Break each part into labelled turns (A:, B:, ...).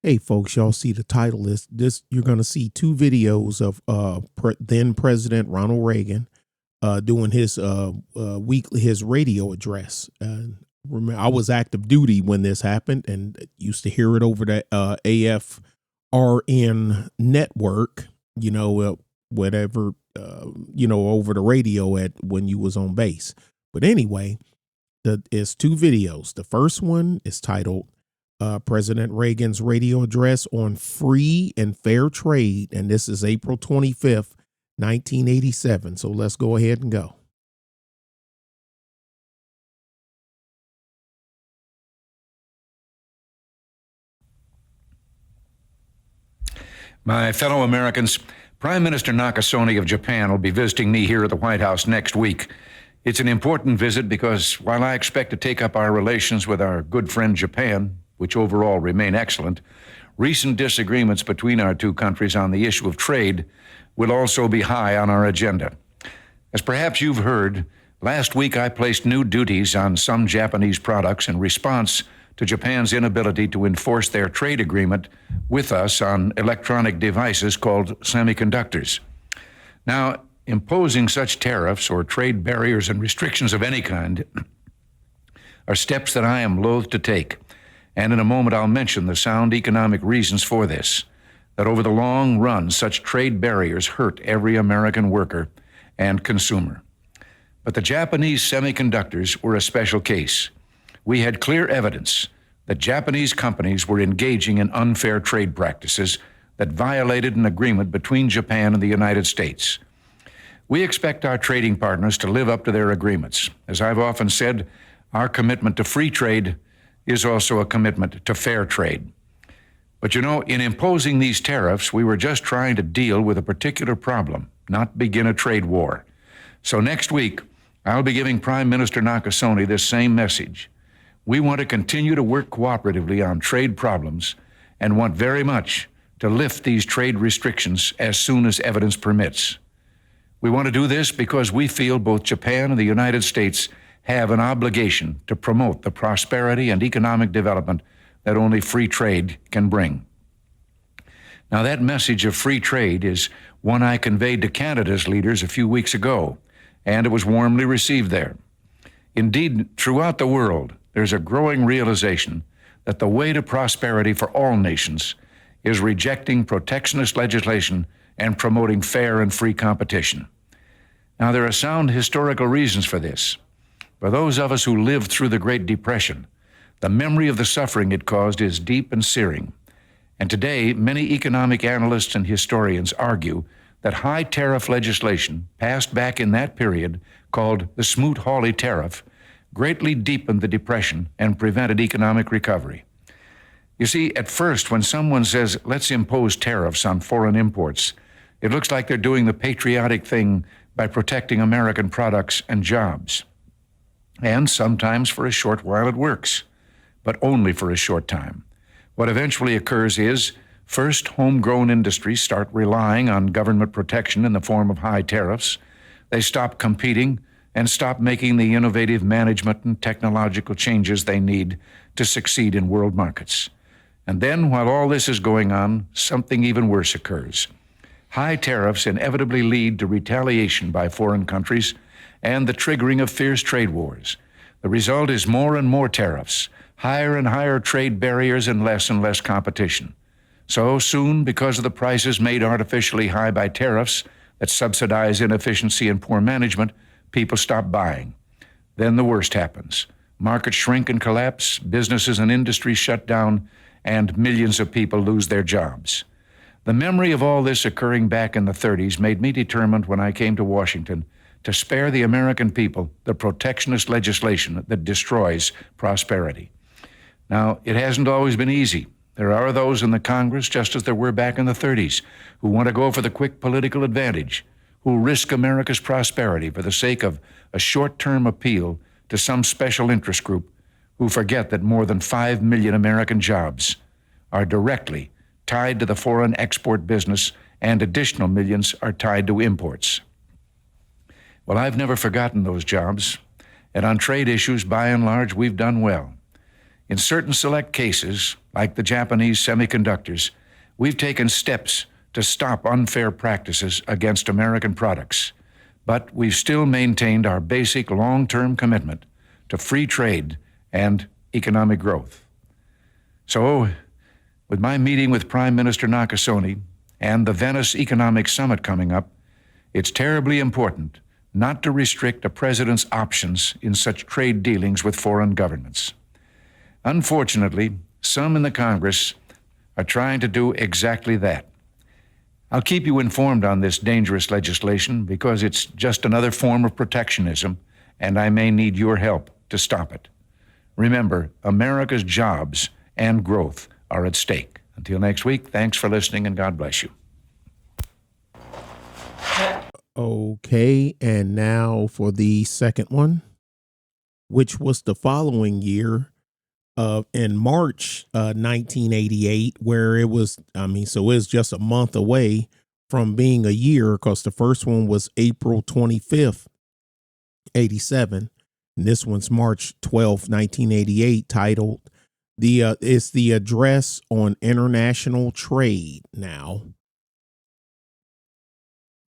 A: Hey folks, y'all see the title is this. You're going to see two videos of then President Ronald Reagan doing his weekly his radio address. Remember, I was active duty when this happened and used to hear it over the AFRN network. Whatever over the radio at when you was on base. But anyway, it's two videos. The first one is titled President Reagan's radio address on free and fair trade. And this is April 25th, 1987. So let's go ahead and go.
B: My fellow Americans, Prime Minister Nakasone of Japan will be visiting me here at the White House next week. It's an important visit because while I expect to take up our relations with our good friend Japan, which overall remain excellent, recent disagreements between our two countries on the issue of trade will also be high on our agenda. As perhaps you've heard, last week I placed new duties on some Japanese products in response to Japan's inability to enforce their trade agreement with us on electronic devices called semiconductors. Now, imposing such tariffs or trade barriers and restrictions of any kind are steps that I am loath to take. And in a moment, I'll mention the sound economic reasons for this, that over the long run, such trade barriers hurt every American worker and consumer. But the Japanese semiconductors were a special case. We had clear evidence that Japanese companies were engaging in unfair trade practices that violated an agreement between Japan and the United States. We expect our trading partners to live up to their agreements. As I've often said, our commitment to free trade is also a commitment to fair trade. But in imposing these tariffs, we were just trying to deal with a particular problem, not begin a trade war. So next week, I'll be giving Prime Minister Nakasone this same message. We want to continue to work cooperatively on trade problems and want very much to lift these trade restrictions as soon as evidence permits. We want to do this because we feel both Japan and the United States have an obligation to promote the prosperity and economic development that only free trade can bring. Now, that message of free trade is one I conveyed to Canada's leaders a few weeks ago, and it was warmly received there. Indeed, throughout the world, there's a growing realization that the way to prosperity for all nations is rejecting protectionist legislation and promoting fair and free competition. Now, there are sound historical reasons for this. For those of us who lived through the Great Depression, the memory of the suffering it caused is deep and searing. And today, many economic analysts and historians argue that high tariff legislation passed back in that period, called the Smoot-Hawley Tariff, greatly deepened the Depression and prevented economic recovery. You see, at first, when someone says, let's impose tariffs on foreign imports, it looks like they're doing the patriotic thing by protecting American products and jobs. And sometimes for a short while it works, but only for a short time. What eventually occurs is, first, homegrown industries start relying on government protection in the form of high tariffs. They stop competing and stop making the innovative management and technological changes they need to succeed in world markets. And then, while all this is going on, something even worse occurs. High tariffs inevitably lead to retaliation by foreign countries and the triggering of fierce trade wars. The result is more and more tariffs, higher and higher trade barriers, and less competition. So soon, because of the prices made artificially high by tariffs that subsidize inefficiency and poor management, people stop buying. Then the worst happens. Markets shrink and collapse, businesses and industries shut down, and millions of people lose their jobs. The memory of all this occurring back in the 30s made me determined when I came to Washington to spare the American people the protectionist legislation that destroys prosperity. Now, it hasn't always been easy. There are those in the Congress, just as there were back in the 30s, who want to go for the quick political advantage, who risk America's prosperity for the sake of a short-term appeal to some special interest group, who forget that more than 5 million American jobs are directly tied to the foreign export business, and additional millions are tied to imports. Well, I've never forgotten those jobs, and on trade issues, by and large, we've done well. In certain select cases, like the Japanese semiconductors, we've taken steps to stop unfair practices against American products, but we've still maintained our basic long-term commitment to free trade and economic growth. So, with my meeting with Prime Minister Nakasone and the Venice Economic Summit coming up, it's terribly important not to restrict a president's options in such trade dealings with foreign governments. Unfortunately, some in the Congress are trying to do exactly that. I'll keep you informed on this dangerous legislation because it's just another form of protectionism, and I may need your help to stop it. Remember, America's jobs and growth are at stake. Until next week, thanks for listening and God bless you.
A: Okay, and now for the second one, which was the following year, in March 1988, where it was, so it's just a month away from being a year, because the first one was April 25th, 87, and this one's March 12th, 1988, titled, it's the address on international trade. Now,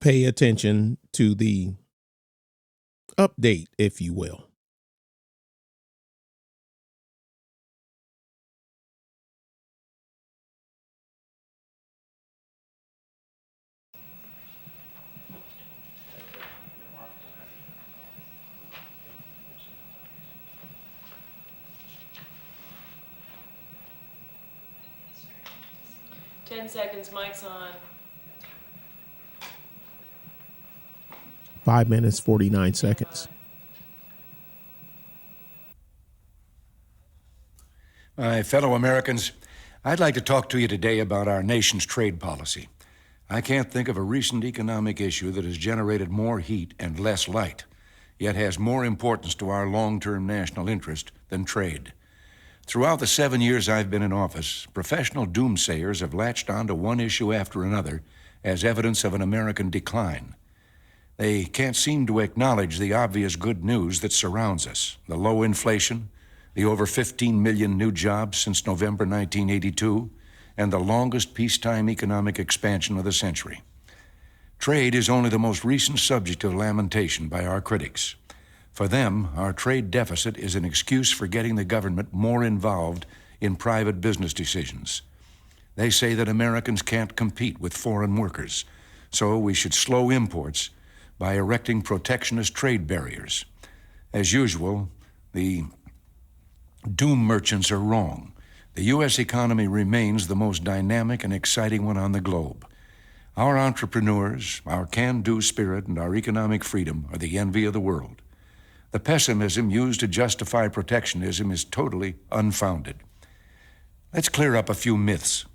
A: pay attention to the update, if you will.
C: Ten seconds, mic's on.
A: 5 minutes, 49 seconds.
B: My fellow Americans, I'd like to talk to you today about our nation's trade policy. I can't think of a recent economic issue that has generated more heat and less light, yet has more importance to our long-term national interest than trade. Throughout the 7 years I've been in office, professional doomsayers have latched onto one issue after another as evidence of an American decline. They can't seem to acknowledge the obvious good news that surrounds us: the low inflation, the over 15 million new jobs since November 1982, and the longest peacetime economic expansion of the century. Trade is only the most recent subject of lamentation by our critics. For them, our trade deficit is an excuse for getting the government more involved in private business decisions. They say that Americans can't compete with foreign workers, so we should slow imports by erecting protectionist trade barriers. As usual, the doom merchants are wrong. The U.S. economy remains the most dynamic and exciting one on the globe. Our entrepreneurs, our can-do spirit, and our economic freedom are the envy of the world. The pessimism used to justify protectionism is totally unfounded. Let's clear up a few myths.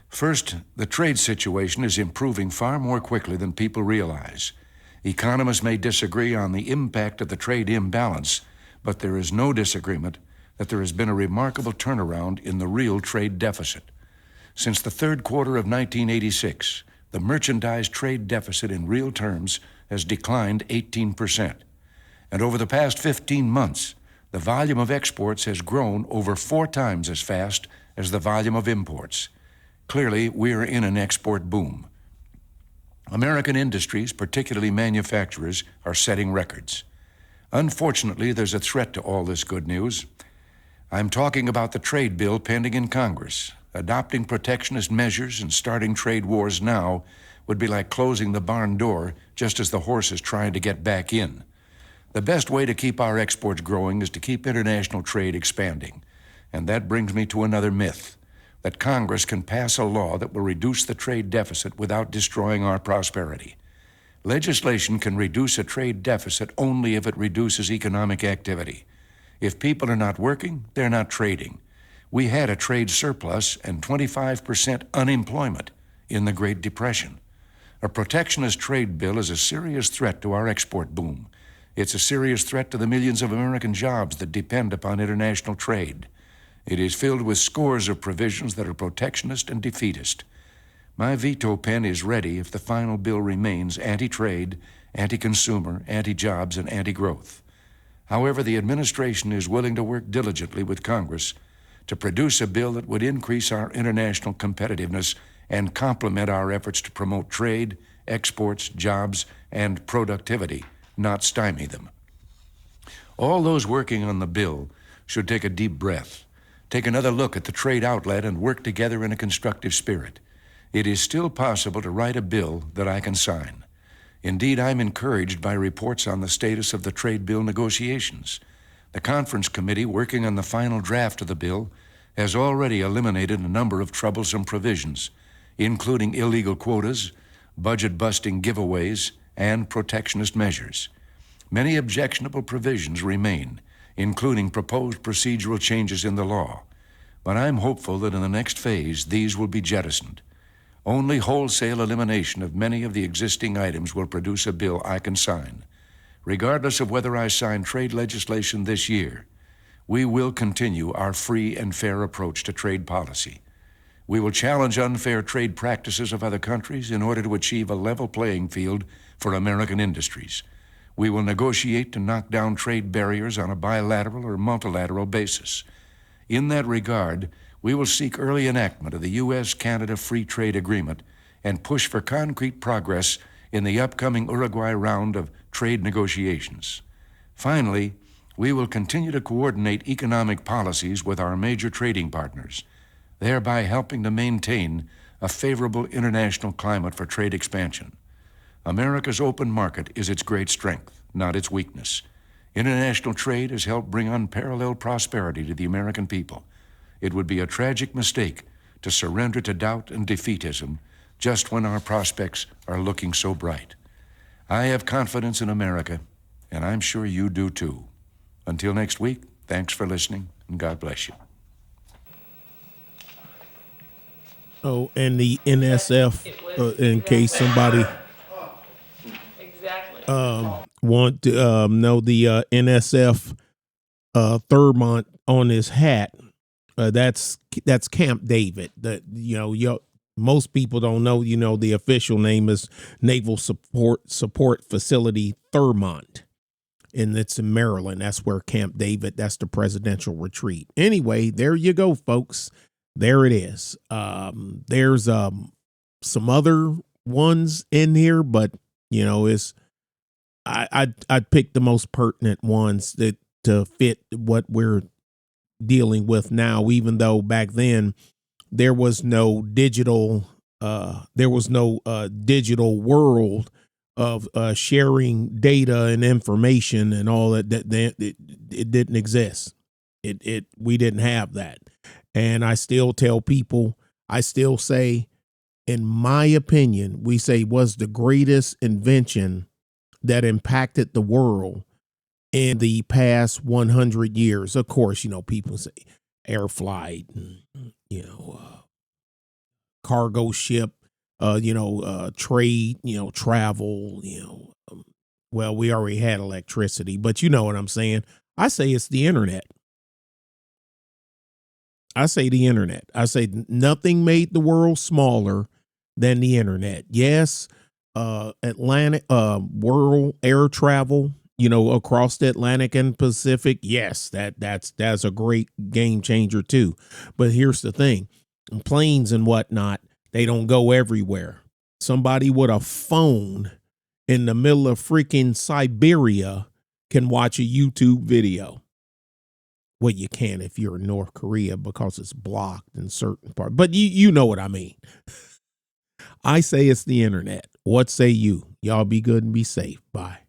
B: First, the trade situation is improving far more quickly than people realize. Economists may disagree on the impact of the trade imbalance, but there is no disagreement that there has been a remarkable turnaround in the real trade deficit. Since the third quarter of 1986, the merchandise trade deficit in real terms has declined 18%. And over the past 15 months, the volume of exports has grown over 4 times as fast as the volume of imports. Clearly, we are in an export boom. American industries, particularly manufacturers, are setting records. Unfortunately, there's a threat to all this good news. I'm talking about the trade bill pending in Congress. Adopting protectionist measures and starting trade wars now would be like closing the barn door just as the horse is trying to get back in. The best way to keep our exports growing is to keep international trade expanding. And that brings me to another myth, that Congress can pass a law that will reduce the trade deficit without destroying our prosperity. Legislation can reduce a trade deficit only if it reduces economic activity. If people are not working, they're not trading. We had a trade surplus and 25% unemployment in the Great Depression. A protectionist trade bill is a serious threat to our export boom. It's a serious threat to the millions of American jobs that depend upon international trade. It is filled with scores of provisions that are protectionist and defeatist. My veto pen is ready if the final bill remains anti-trade, anti-consumer, anti-jobs, and anti-growth. However, the administration is willing to work diligently with Congress to produce a bill that would increase our international competitiveness and complement our efforts to promote trade, exports, jobs, and productivity, not stymie them. All those working on the bill should take a deep breath, take another look at the trade outlet, and work together in a constructive spirit. It is still possible to write a bill that I can sign. Indeed, I'm encouraged by reports on the status of the trade bill negotiations. The conference committee working on the final draft of the bill has already eliminated a number of troublesome provisions, including illegal quotas, budget-busting giveaways, and protectionist measures. Many objectionable provisions remain, including proposed procedural changes in the law, but I'm hopeful that in the next phase these will be jettisoned. Only wholesale elimination of many of the existing items will produce a bill I can sign. Regardless of whether I sign trade legislation this year, we will continue our free and fair approach to trade policy. We will challenge unfair trade practices of other countries in order to achieve a level playing field for American industries. We will negotiate to knock down trade barriers on a bilateral or multilateral basis. In that regard, we will seek early enactment of the U.S.-Canada Free Trade Agreement and push for concrete progress in the upcoming Uruguay round of trade negotiations. Finally, we will continue to coordinate economic policies with our major trading partners, thereby helping to maintain a favorable international climate for trade expansion. America's open market is its great strength, not its weakness. International trade has helped bring unparalleled prosperity to the American people. It would be a tragic mistake to surrender to doubt and defeatism just when our prospects are looking so bright. I have confidence in America, and I'm sure you do too. Until next week, thanks for listening, and God bless you.
A: Oh, and the NSF, in case somebody want to know the NSF Thurmont on his hat. That's Camp David. That most people don't know. The official name is Naval Support Facility Thurmont, and it's in Maryland. That's where Camp David. That's the presidential retreat. Anyway, there you go, folks. There it is. There's some other ones in here, but it's I'd pick the most pertinent ones that to fit what we're dealing with now, even though back then there was no digital digital world of sharing data and information and all that it didn't exist. We didn't have that. And I still tell people, I still say, in my opinion, we say was the greatest invention that impacted the world in the past 100 years. Of course, people say air flight, and, cargo ship, trade, travel, well, we already had electricity, but you know what I'm saying? I say it's the internet. I say the internet. I say nothing made the world smaller than the internet. Yes, Atlantic world air travel, across the Atlantic and Pacific. Yes, that's a great game changer too. But here's the thing. Planes and whatnot, they don't go everywhere. Somebody with a phone in the middle of freaking Siberia can watch a YouTube video. Well, you can if you're in North Korea because it's blocked in certain parts. But you know what I mean. I say it's the internet. What say you? Y'all be good and be safe. Bye.